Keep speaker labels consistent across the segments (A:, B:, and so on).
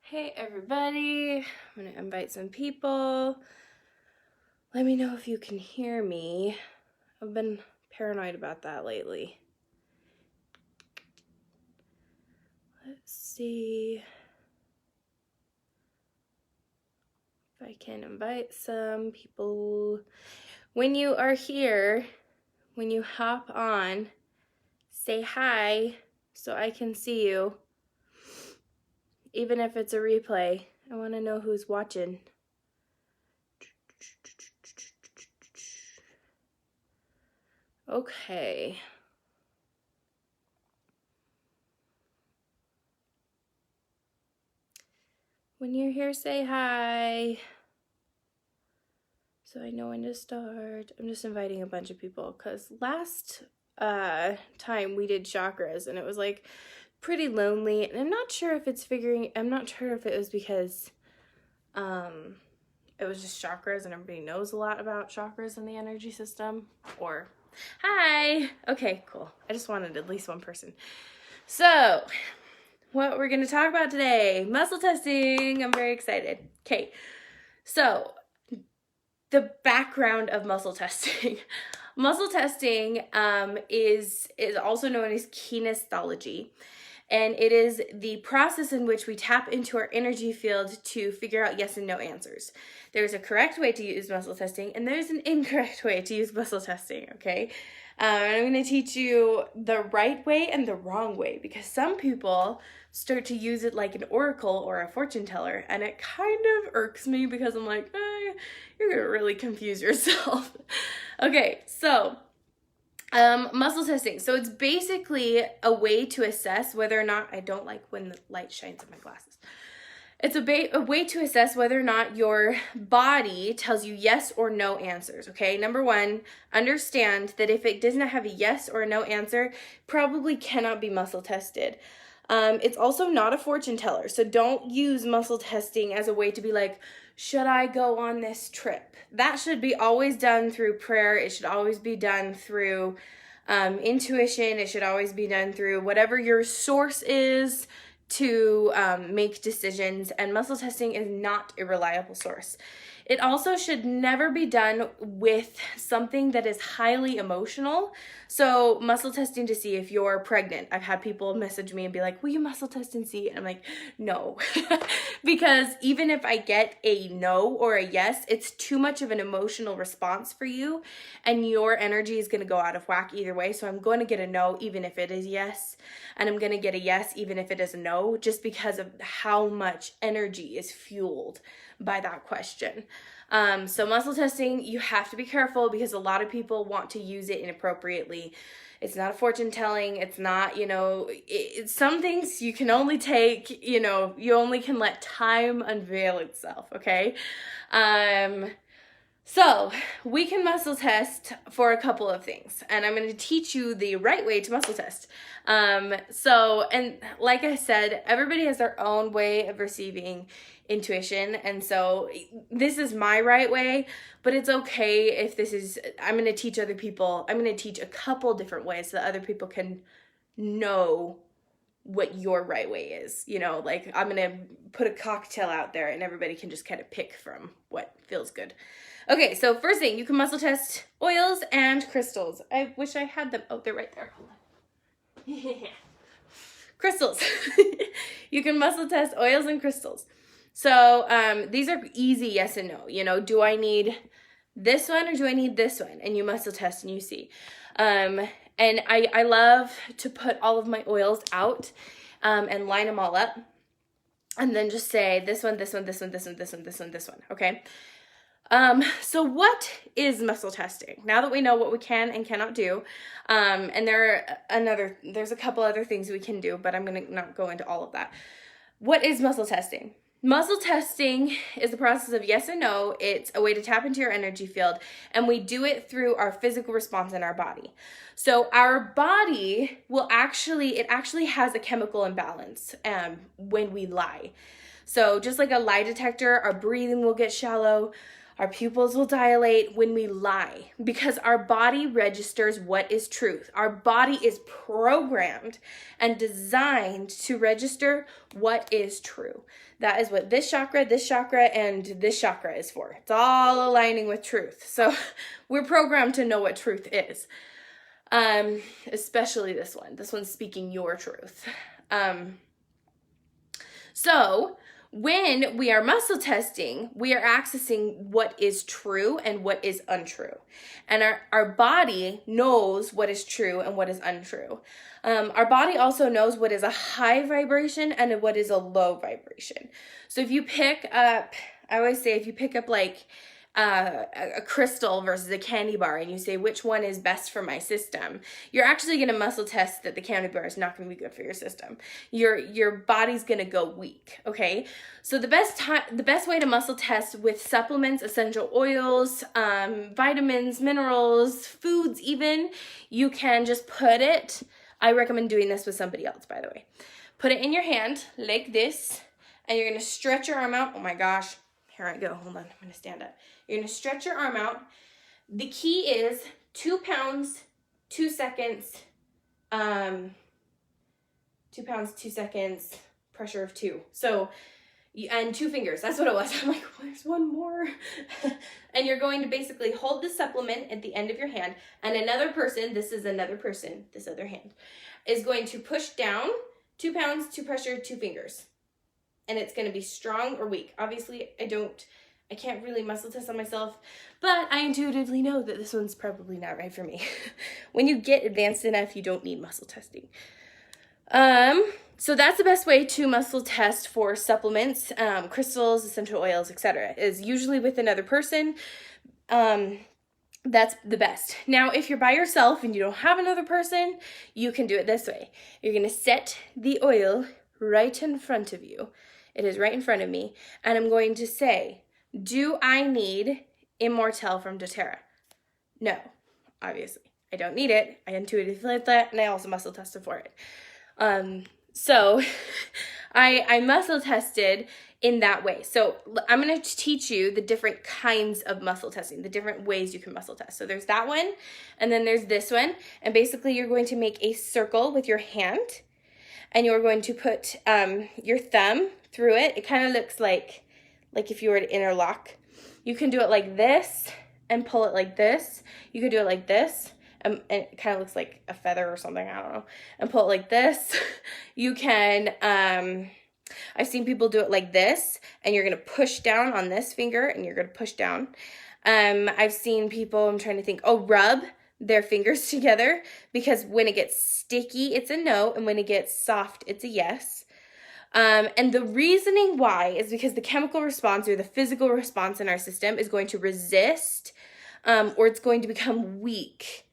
A: Hey everybody, I'm going to invite some people. Let me know if you can hear me. I've been paranoid about that lately. Let's see if I can invite some people. When you are here, when you hop on, say hi so I can see you. Even if it's a replay, I want to know who's watching. Okay. When you're here, say hi. So I know when to start. I'm just inviting a bunch of people because last time we did chakras and it was like pretty lonely, and I'm not sure if it was because it was just chakras and everybody knows a lot about chakras in the energy system, or hi. Okay, cool. I just wanted at least one person. So what we're going to talk about today, muscle testing. I'm very excited. Okay, so the background of muscle testing. Muscle testing is also known as kinesiology, and it is the process in which we tap into our energy field to figure out yes and no answers. There's a correct way to use muscle testing, and there's an incorrect way to use muscle testing, okay? I'm going to teach you the right way and the wrong way, because some people start to use it like an oracle or a fortune teller, and it kind of irks me because I'm like, you're going to really confuse yourself. Okay, so muscle testing. So it's basically a way to assess whether or not, I don't like when the light shines on my glasses. It's a way to assess whether or not your body tells you yes or no answers, okay? Number one, understand that if it does not have a yes or a no answer, probably cannot be muscle tested. It's also not a fortune teller, so don't use muscle testing as a way to be like, should I go on this trip? That should be always done through prayer. It should always be done through intuition. It should always be done through whatever your source is to make decisions, and muscle testing is not a reliable source. It also should never be done with something that is highly emotional. So muscle testing to see if you're pregnant. I've had people message me and be like, will you muscle test and see? And I'm like, no. Because even if I get a no or a yes, it's too much of an emotional response for you, and your energy is going to go out of whack either way. So I'm going to get a no even if it is yes, and I'm going to get a yes even if it is a no, just because of how much energy is fueled by that question. So muscle testing, you have to be careful because a lot of people want to use it inappropriately. It's not a fortune telling. It's not, it's some things you can only take, you only can let time unveil itself, okay? So we can muscle test for a couple of things, and I'm going to teach you the right way to muscle test. And like I said, everybody has their own way of receiving intuition, and so this is my right way, but it's okay if I'm going to teach other people. I'm going to teach a couple different ways so that other people can know what your right way is. Like I'm going to put a cocktail out there and everybody can just kind of pick from what feels good. Okay, so first thing, you can muscle test oils and crystals. I wish I had them. Oh, they're right there. Hold on. Crystals. You can muscle test oils and crystals. So these are easy yes and no. Do I need this one or do I need this one? And you muscle test and you see. And I love to put all of my oils out and line them all up. And then just say this one, this one, this one, this one, this one, this one, this one, okay? So what is muscle testing? Now that we know what we can and cannot do, and there's a couple other things we can do, but I'm going to not go into all of that. What is muscle testing? Muscle testing is the process of yes and no. It's a way to tap into your energy field, and we do it through our physical response in our body. So our body actually has a chemical imbalance when we lie. So just like a lie detector, our breathing will get shallow, Our pupils will dilate when we lie because our body registers what is truth. Our body is programmed and designed to register what is true. That is what this chakra, and this chakra is for. It's all aligning with truth. So we're programmed to know what truth is. Especially this one. This one's speaking your truth. So when we are muscle testing, we are accessing what is true and what is untrue. And our body knows what is true and what is untrue. Our body also knows what is a high vibration and what is a low vibration. So if you pick up, I always say if you pick up like a crystal versus a candy bar and you say which one is best for my system, you're actually going to muscle test that the candy bar is not going to be good for your system. Your body's going to go weak, okay? So the best way to muscle test with supplements, essential oils, vitamins, minerals, foods even, you can just put it, I recommend doing this with somebody else, by the way. Put it in your hand like this, and you're going to stretch your arm out. Oh my gosh. Here I go. Hold on. I'm going to stand up. You're going to stretch your arm out. The key is 2 pounds, 2 seconds, 2 pounds, 2 seconds, pressure of 2. So, and 2 fingers. That's what it was. I'm like, well, there's one more. And you're going to basically hold the supplement at the end of your hand. And another person, this other hand, is going to push down 2 pounds, 2 pressure, 2 fingers. And it's going to be strong or weak. Obviously, I can't really muscle test on myself, but I intuitively know that this one's probably not right for me. When you get advanced enough, you don't need muscle testing. So that's the best way to muscle test for supplements, crystals, essential oils, etc. is usually with another person. That's the best. Now, if you're by yourself and you don't have another person, you can do it this way. You're going to set the oil right in front of you. It is right in front of me. And I'm going to say, do I need Immortelle from doTERRA? No, obviously. I don't need it. I intuitively like that, and I also muscle tested for it. So I muscle tested in that way. So I'm going to teach you the different kinds of muscle testing, the different ways you can muscle test. So there's that one, and then there's this one. And basically you're going to make a circle with your hand, and you're going to put your thumb through it. It kind of looks like if you were to interlock. You can do it like this and pull it like this. You could do it like this, and it kind of looks like a feather or something, I don't know, and pull it like this. You can, I've seen people do it like this, and you're going to push down on this finger, and you're going to push down. I've seen people, I'm trying to think, rub their fingers together, because when it gets sticky, it's a no, and when it gets soft, it's a yes. And the reasoning why is because the chemical response or the physical response in our system is going to resist, or it's going to become weak.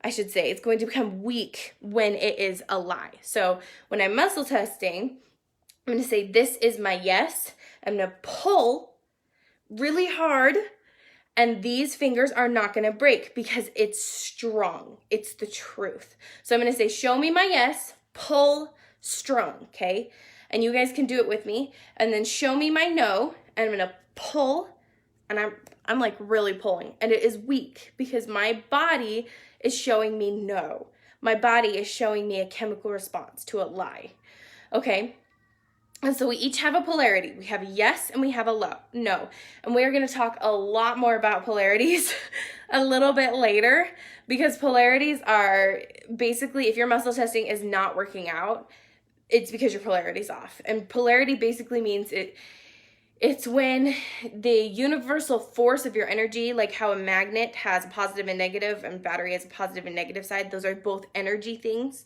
A: I should say it's going to become weak when it is a lie. So when I'm muscle testing, I'm going to say, this is my yes. I'm going to pull really hard, and these fingers are not going to break because it's strong. It's the truth. So I'm going to say, show me my yes, pull strong, okay? And you guys can do it with me. And then show me my no, and I'm going to pull, and I'm like really pulling, and it is weak because my body is showing me no. My body is showing me a chemical response to a lie, okay? And so we each have a polarity. We have a yes and we have a no. And we're going to talk a lot more about polarities a little bit later, because polarities are basically, if your muscle testing is not working out, it's because your polarity's off. And polarity basically means it's when the universal force of your energy, like how a magnet has a positive and negative and battery has a positive and negative side, those are both energy things.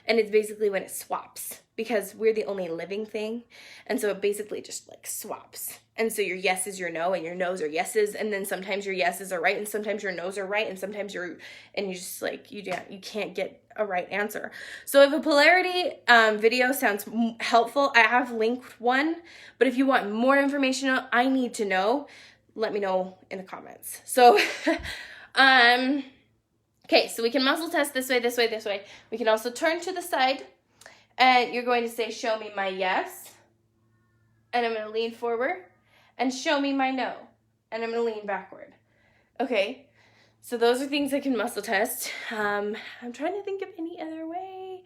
A: And it's basically when it swaps, because we're the only living thing. And so it basically just like swaps. And so your yes is your no, and your no's are yeses. And then sometimes your yeses are right, and sometimes your no's are right, and sometimes you just like, you can't get a right answer. So if a polarity video sounds helpful, I have linked one. But if you want more information I need to know, let me know in the comments. So, okay, so we can muscle test this way, this way, this way. We can also turn to the side, and you're going to say, show me my yes. And I'm going to lean forward and show me my no. and I'm going to lean backward. Okay, so those are things I can muscle test. I'm trying to think of any other way.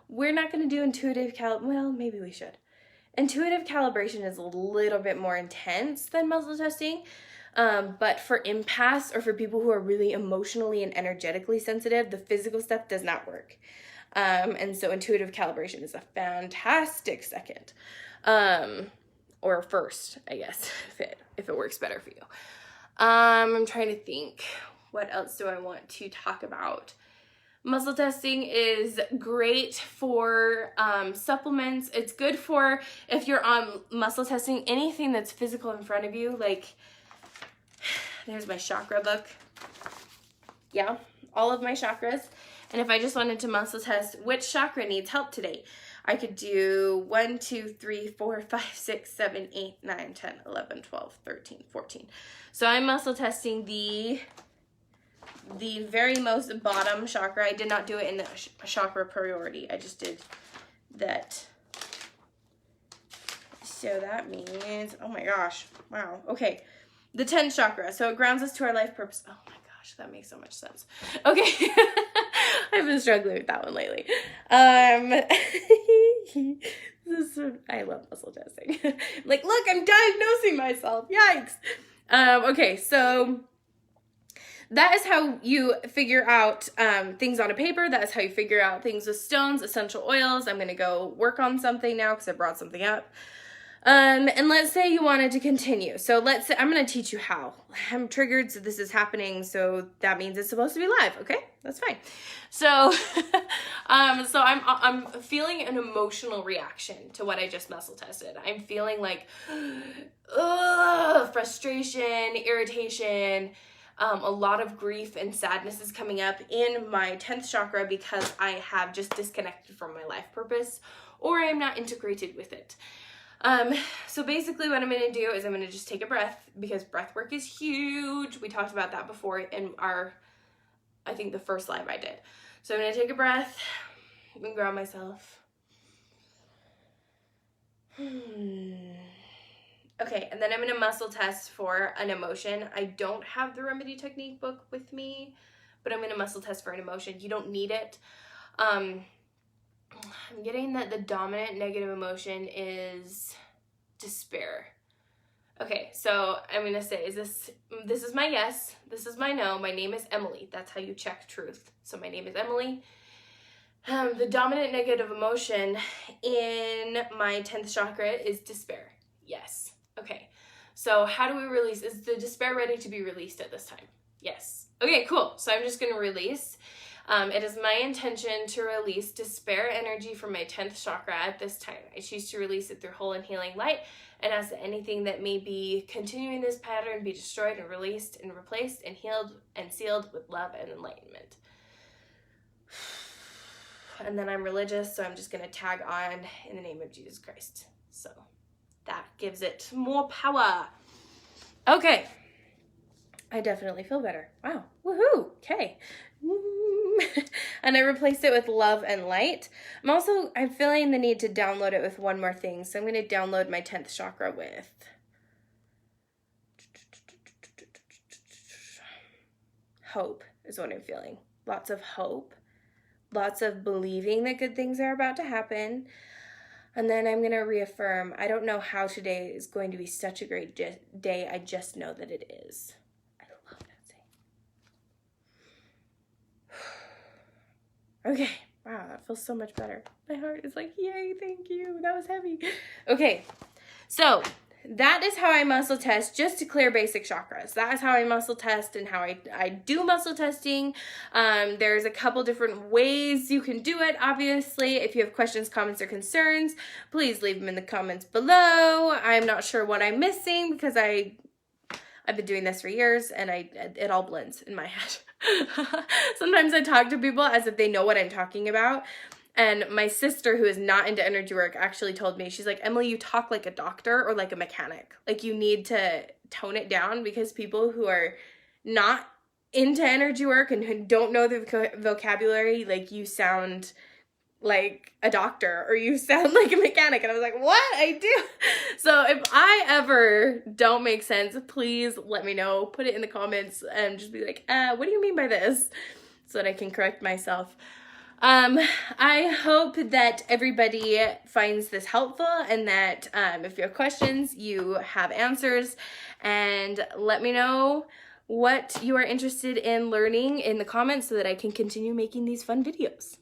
A: We're not going to do intuitive well, maybe we should. Intuitive calibration is a little bit more intense than muscle testing, but for empaths or for people who are really emotionally and energetically sensitive, the physical stuff does not work. And so intuitive calibration is a fantastic second, or first, I guess, if it works better for you. I'm trying to think, what else do I want to talk about? Muscle testing is great for supplements. It's good for if you're on muscle testing, anything that's physical in front of you. Like, there's my chakra book. Yeah, all of my chakras. And if I just wanted to muscle test which chakra needs help today, I could do 1, 2, 3, 4, 5, 6, 7, 8, 9, 10, 11, 12, 13, 14. So I'm muscle testing the very most bottom chakra. I did not do it in the chakra priority. I just did that. So that means, oh my gosh, wow. Okay, the 10th chakra. So it grounds us to our life purpose. Oh my gosh, that makes so much sense. Okay, I've been struggling with that one lately. I love muscle testing. Like, look, I'm diagnosing myself. Yikes. Okay, so that is how you figure out things on a paper. That is how you figure out things with stones, essential oils. I'm going to go work on something now because I brought something up. And let's say you wanted to continue. So let's say, I'm going to teach you how. I'm triggered, so this is happening, so that means it's supposed to be live, okay? That's fine. So, I'm feeling an emotional reaction to what I just muscle tested. I'm feeling like, frustration, irritation, a lot of grief and sadness is coming up in my 10th chakra because I have just disconnected from my life purpose, or I'm not integrated with it. So basically what I'm going to do is I'm going to just take a breath, because breath work is huge. We talked about that before in I think the first live I did. So I'm going to take a breath and ground myself. Okay, and then I'm going to muscle test for an emotion. I don't have the Remedy Technique book with me, but I'm going to muscle test for an emotion. You don't need it. I'm getting that the dominant negative emotion is despair. Okay, so I'm going to say, this is my yes, this is my no, my name is Emily. That's how you check truth. So my name is Emily. The dominant negative emotion in my 10th chakra is despair. Yes. Okay, so how do we release? Is the despair ready to be released at this time? Yes. Okay, cool. So I'm just going to release. It is my intention to release despair energy from my 10th chakra at this time. I choose to release it through whole and healing light, and ask that anything that may be continuing this pattern be destroyed and released and replaced and healed and sealed with love and enlightenment. And then I'm religious, so I'm just going to tag on in the name of Jesus Christ. So that gives it more power. Okay. I definitely feel better. Wow. Woohoo. Okay. And I replaced it with love and light. I'm feeling the need to download it with one more thing. So I'm going to download my 10th chakra with hope is what I'm feeling. Lots of hope. Lots of believing that good things are about to happen. And then I'm going to reaffirm, I don't know how today is going to be such a great day. I just know that it is. I love that saying. Okay. Wow, that feels so much better. My heart is like, yay, thank you. That was heavy. Okay. So that is how I muscle test, just to clear basic chakras. That is how I muscle test and how I do muscle testing. There's a couple different ways you can do it, obviously. If you have questions, comments, or concerns, please leave them in the comments below. I'm not sure what I'm missing because I've been doing this for years and it all blends in my head. Sometimes I talk to people as if they know what I'm talking about. And my sister, who is not into energy work, actually told me, she's like, Emily, you talk like a doctor or like a mechanic. Like, you need to tone it down, because people who are not into energy work and who don't know the vocabulary, like, you sound like a doctor or you sound like a mechanic. And I was like, what? I do. So if I ever don't make sense, please let me know. Put it in the comments and just be like, what do you mean by this? So that I can correct myself. I hope that everybody finds this helpful and that if you have questions, you have answers. And let me know what you are interested in learning in the comments so that I can continue making these fun videos.